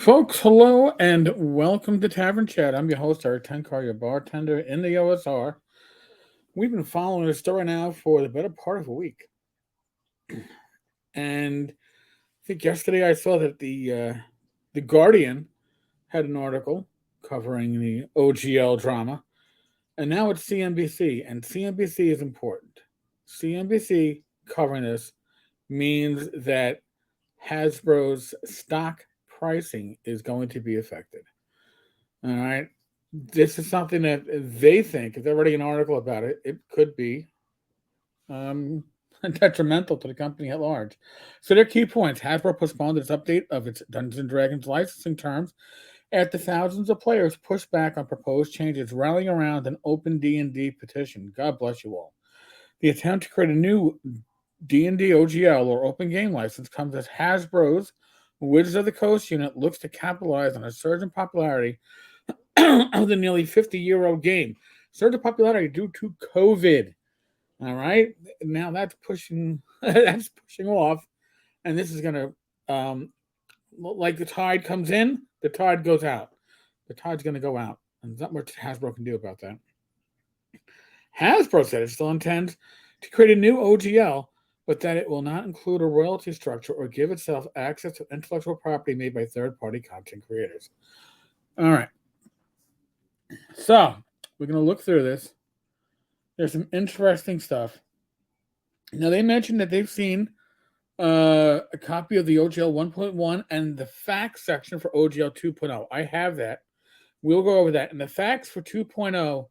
Folks, hello and welcome to Tavern Chat. I'm your host, Eric Tenkar, your bartender in the OSR. We've been following the story now for the better part of a week. And I think yesterday I saw that the Guardian had an article covering the OGL drama, and now it's CNBC, and CNBC is important. CNBC covering this means that Hasbro's stock pricing is going to be affected. All right. This is something that they think, if they're writing an article about it, it could be um, detrimental to the company at large. So their key points: Hasbro postponed its update of its Dungeons and Dragons licensing terms after thousands of players pushed back on proposed changes, rallying around an open D&D petition. God bless you all. The attempt to create a new D&D OGL, or open game license, comes as Hasbro's Wizards of the Coast unit looks to capitalize on a surge in popularity of the nearly 50-year-old game. Surge of popularity due to COVID. All right, now that's pushing off, and this is going to like the tide comes in, the tide goes out. The tide's going to go out, and there's not much Hasbro can do about that. Hasbro said it still intends to create a new OGL, but that it will not include a royalty structure or give itself access to intellectual property made by third-party content creators. All right. So, we're going to look through this. There's some interesting stuff. Now, they mentioned that they've seen a copy of the OGL 1.1 and the facts section for OGL 2.0. I have that. We'll go over that. And the facts for 2.0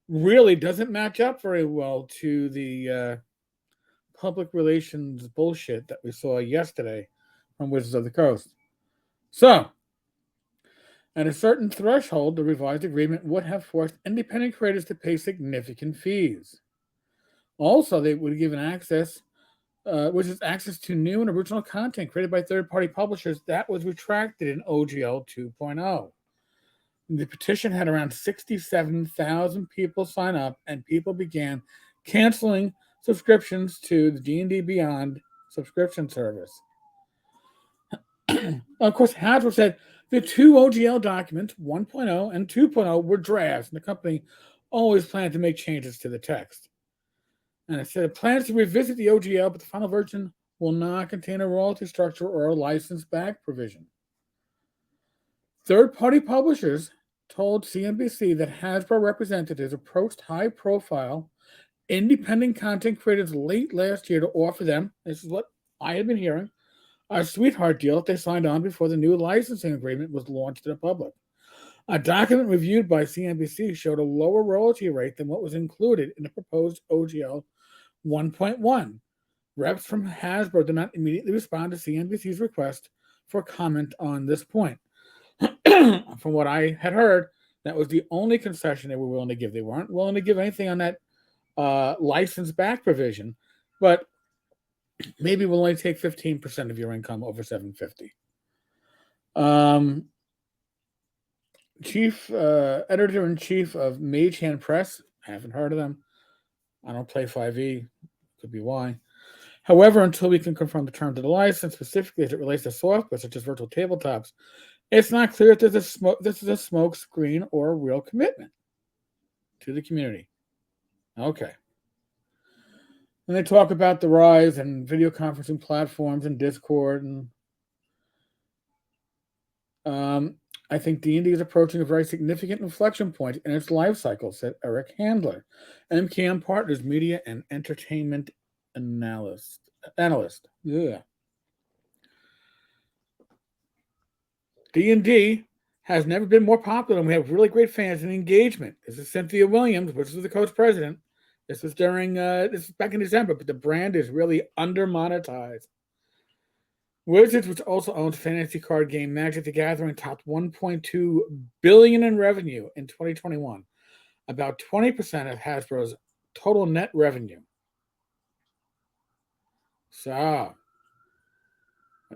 really doesn't match up very well to the public relations bullshit that we saw yesterday from Wizards of the Coast. So, at a certain threshold, the revised agreement would have forced independent creators to pay significant fees. Also, they would have given access, which is access to new and original content created by third-party publishers that was retracted in OGL 2.0. The petition had around 67,000 people sign up, and people began canceling subscriptions to the D&D Beyond subscription service. Of course, Hasbro said the two OGL documents, 1.0 and 2.0, were drafts, and the company always planned to make changes to the text. And it said it plans to revisit the OGL, but the final version will not contain a royalty structure or a license back provision. Third-party publishers told CNBC that Hasbro representatives approached high-profile independent content creators late last year to offer them, this is what I had been hearing, a sweetheart deal that they signed on before the new licensing agreement was launched to the public. A document reviewed by CNBC showed a lower royalty rate than what was included in the proposed OGL 1.1. Reps from Hasbro did not immediately respond to CNBC's request for comment on this point. From what I had heard, that was the only concession they were willing to give. They weren't willing to give anything on that license back provision, but maybe we'll only take 15% of your income over $750. Chief editor-in-chief of Mage Hand Press, I haven't heard of them. I don't play 5e, could be why. However, until we can confirm the terms of the license, specifically as it relates to software such as virtual tabletops, it's not clear if this is a smoke screen or a real commitment to the community. Okay. And they talk about the rise in video conferencing platforms and Discord. And I think D&D is approaching a very significant inflection point in its life cycle, said Eric Handler, MKM Partners Media and Entertainment Analyst. Yeah. D&D has never been more popular, and we have really great fans and engagement. This is Cynthia Williams, which is the Coast president. This was this is back in December, but the brand is really under-monetized. Wizards, which also owns fantasy card game Magic the Gathering, topped $1.2 billion in revenue in 2021, about 20% of Hasbro's total net revenue. So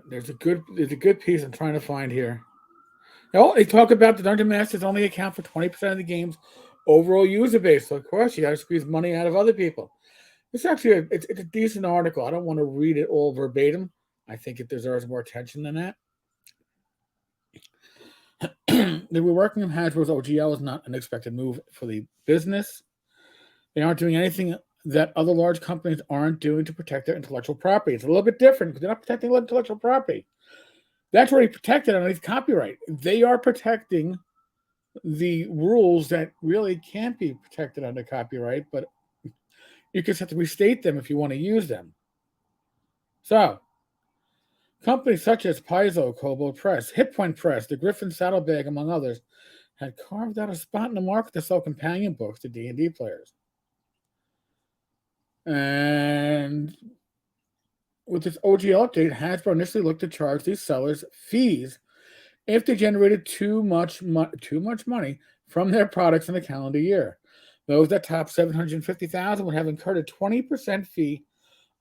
there's a good piece I'm trying to find here. Oh, they talk about the Dungeon Masters only account for 20% of the game's overall user base. So of course you got to squeeze money out of other people. It's actually it's a decent article. I don't want to read it all verbatim. I think it deserves more attention than that. The reworking of Hasbro's OGL is not an expected move for the business. They aren't doing anything that other large companies aren't doing to protect their intellectual property. It's a little bit different because they're not protecting intellectual property. That's already protected underneath copyright. They are protecting the rules that really can't be protected under copyright, but you just have to restate them if you want to use them. So, companies such as Paizo, Kobo Press, Hit Point Press, the Griffin Saddlebag, among others, had carved out a spot in the market to sell companion books to D&D players. And with this OGL update, Hasbro initially looked to charge these sellers fees if they generated too much money from their products in the calendar year. Those that top $750,000 would have incurred a 20% fee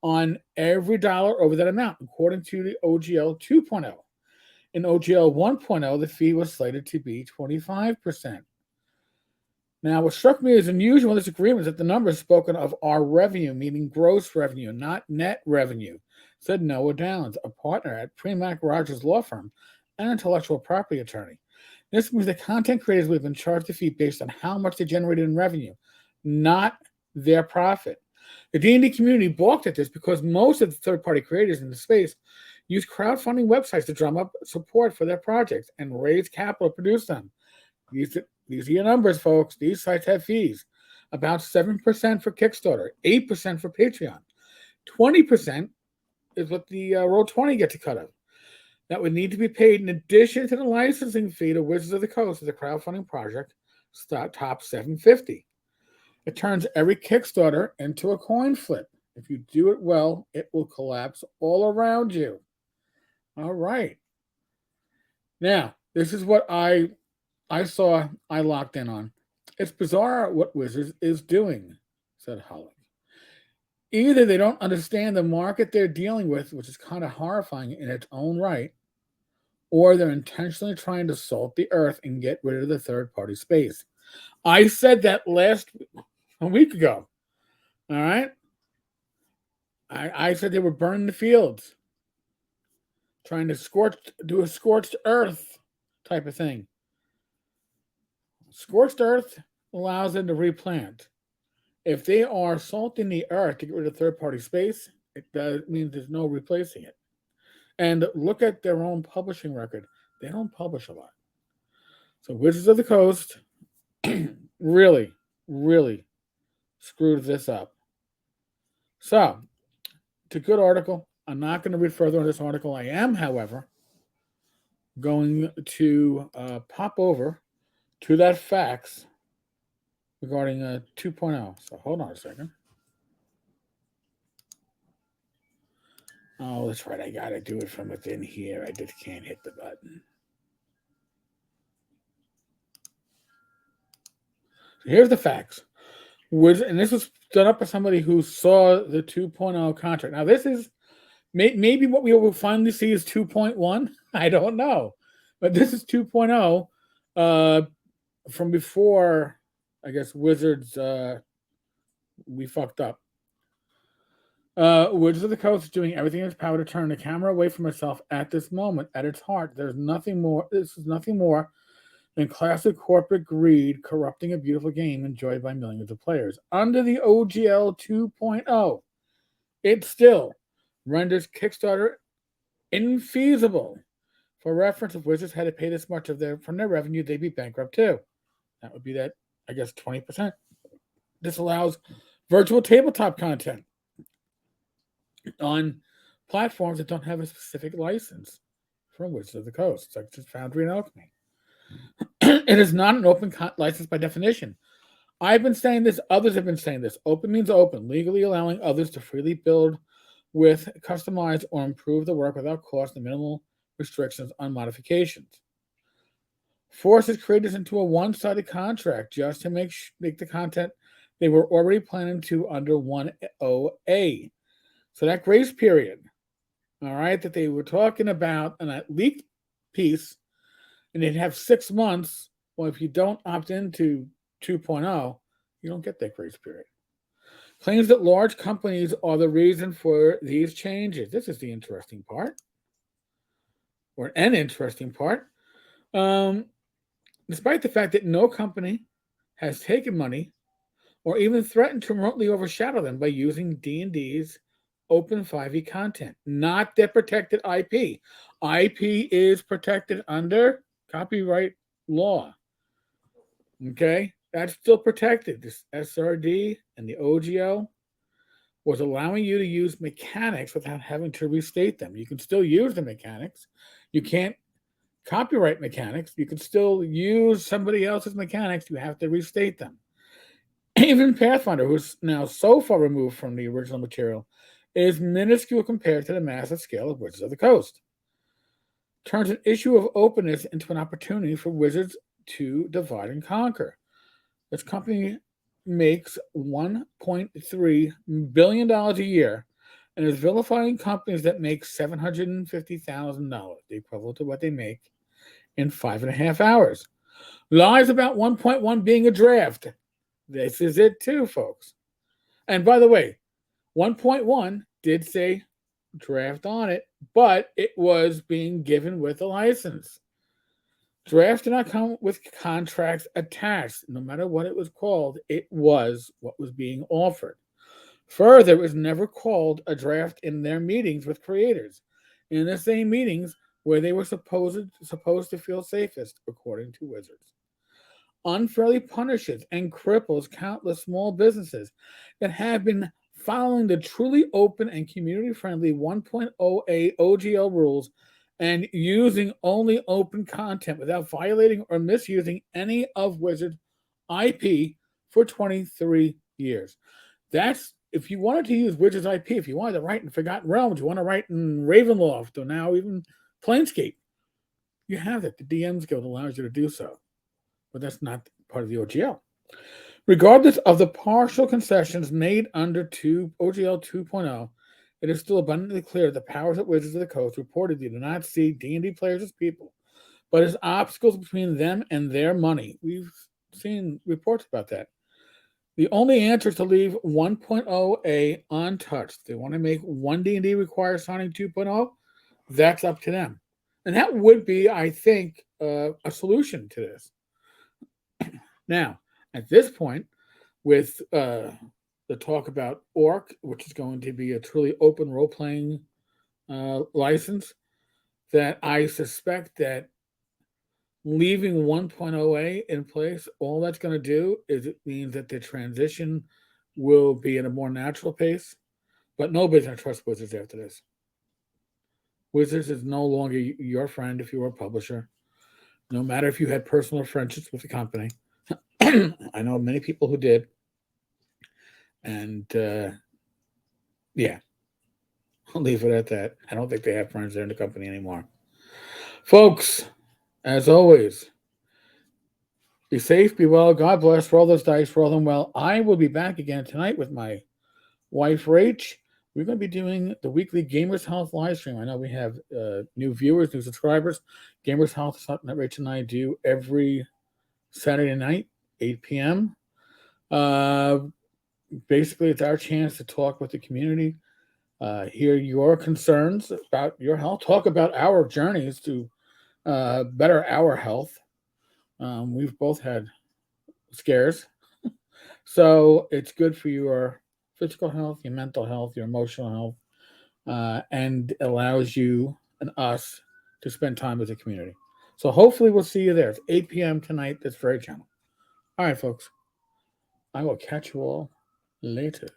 on every dollar over that amount, according to the OGL 2.0. In OGL 1.0, the fee was slated to be 25%. Now, what struck me as unusual in this agreement is that the numbers spoken of are revenue, meaning gross revenue, not net revenue, said Noah Downs, a partner at Premack Rogers Law Firm and intellectual property attorney. This means that content creators would have been charged a fee based on how much they generated in revenue, not their profit. The D&D community balked at this because most of the third-party creators in the space use crowdfunding websites to drum up support for their projects and raise capital to produce them. These are your numbers, folks. These sites have fees. About 7% for Kickstarter, 8% for Patreon. 20% is what the Roll20 gets a cut of. That would need to be paid in addition to the licensing fee to Wizards of the Coast of the crowdfunding project, top $750. It turns every Kickstarter into a coin flip. If you do it well, it will collapse all around you. All right. Now, this is what I saw, I locked in on. It's bizarre what Wizards is doing, said Hollick. Either they don't understand the market they're dealing with, which is kind of horrifying in its own right, or they're intentionally trying to salt the earth and get rid of the third-party space. I said that a week ago. All right? I said they were burning the fields, trying to do a scorched earth type of thing. Scorched earth allows them to replant. If they are salting the earth to get rid of third-party space, it means there's no replacing it. And look at their own publishing record. They don't publish a lot. So Wizards of the Coast really, really screwed this up. So, it's a good article. I'm not going to read further on this article. I am, however, going to pop over to that fax regarding 2.0. So hold on a second. Oh, that's right. I got to do it from within here. I just can't hit the button. So here's the facts. And this was done up by somebody who saw the 2.0 contract. Now, this is maybe what we will finally see is 2.1. I don't know. But this is 2.0 from before, I guess, Wizards, we fucked up. Wizards of the Coast is doing everything in its power to turn the camera away from itself at this moment. At its heart, there's nothing more. This is nothing more than classic corporate greed corrupting a beautiful game enjoyed by millions of players. Under the OGL 2.0, it still renders Kickstarter infeasible. For reference, if Wizards had to pay this much from their revenue, they'd be bankrupt too. That would be that, I guess, 20%. This allows virtual tabletop content on platforms that don't have a specific license from Wizards of the Coast, such as Foundry and Alchemy. It is not an open license by definition. I've been saying this. Others have been saying this. Open means open, legally allowing others to freely build with, customize, or improve the work without cost and minimal restrictions on modifications. Forces creators into a one-sided contract just to make the content they were already planning to under 1.0a. So that grace period, all right, that they were talking about in that leaked piece, and they'd have 6 months. Well, if you don't opt into 2.0, you don't get that grace period. Claims that large companies are the reason for these changes. This is the interesting part, or an interesting part. despite the fact that no company has taken money or even threatened to remotely overshadow them by using D&D's open 5e content, not their protected IP. IP is protected under copyright law. Okay? That's still protected. This SRD and the OGL was allowing you to use mechanics without having to restate them. You can still use the mechanics. You can't copyright mechanics. You can still use somebody else's mechanics. You have to restate them. Even Pathfinder, who's now so far removed from the original material, is minuscule compared to the massive scale of Wizards of the Coast. Turns an issue of openness into an opportunity for Wizards to divide and conquer. This company makes $1.3 billion a year and is vilifying companies that make $750,000, the equivalent to what they make in 5.5 hours. Lies about 1.1 being a draft. This is it too, folks. And by the way, 1.1 did say draft on it, but it was being given with a license. Draft did not come with contracts attached. No matter what it was called, it was what was being offered. Further, it was never called a draft in their meetings with creators, in the same meetings where they were supposed to feel safest, according to Wizards. Unfairly punishes and cripples countless small businesses that have been following the truly open and community-friendly 1.08 OGL rules and using only open content without violating or misusing any of Wizards' IP for 23 years. That's if you wanted to use Wizards' IP, if you wanted to write in Forgotten Realms, you want to write in Ravenloft, or now even Planescape, you have that. The DM's Guild allows you to do so. But that's not part of the OGL. Regardless of the partial concessions made under OGL 2.0, it is still abundantly clear the powers at Wizards of the Coast reportedly do not see D&D players as people, but as obstacles between them and their money. We've seen reports about that. The only answer is to leave 1.0A untouched. They want to make one D&D require signing 2.0. That's up to them. And that would be, I think, a solution to this. Now, at this point, with the talk about Orc, which is going to be a truly open role-playing license, that I suspect that leaving 1.0A in place, all that's going to do is it means that the transition will be at a more natural pace, but nobody's going to trust Wizards after this. Wizards is no longer your friend if you were a publisher, no matter if you had personal friendships with the company. I know many people who did. And yeah, I'll leave it at that. I don't think they have friends there in the company anymore. Folks, as always, be safe, be well. God bless. Roll those dice, roll them well. I will be back again tonight with my wife, Rach. We're going to be doing the weekly Gamers Health live stream. I know we have new viewers, new subscribers. Gamers Health is something that Rach and I do every Saturday night, 8 p.m. Basically, it's our chance to talk with the community, hear your concerns about your health, talk about our journeys to better our health. We've both had scares, so it's good for your physical health, your mental health, your emotional health, and allows you and us to spend time with the community. So hopefully we'll see you there. It's 8 p.m. tonight. This very channel. All right, folks. I will catch you all later.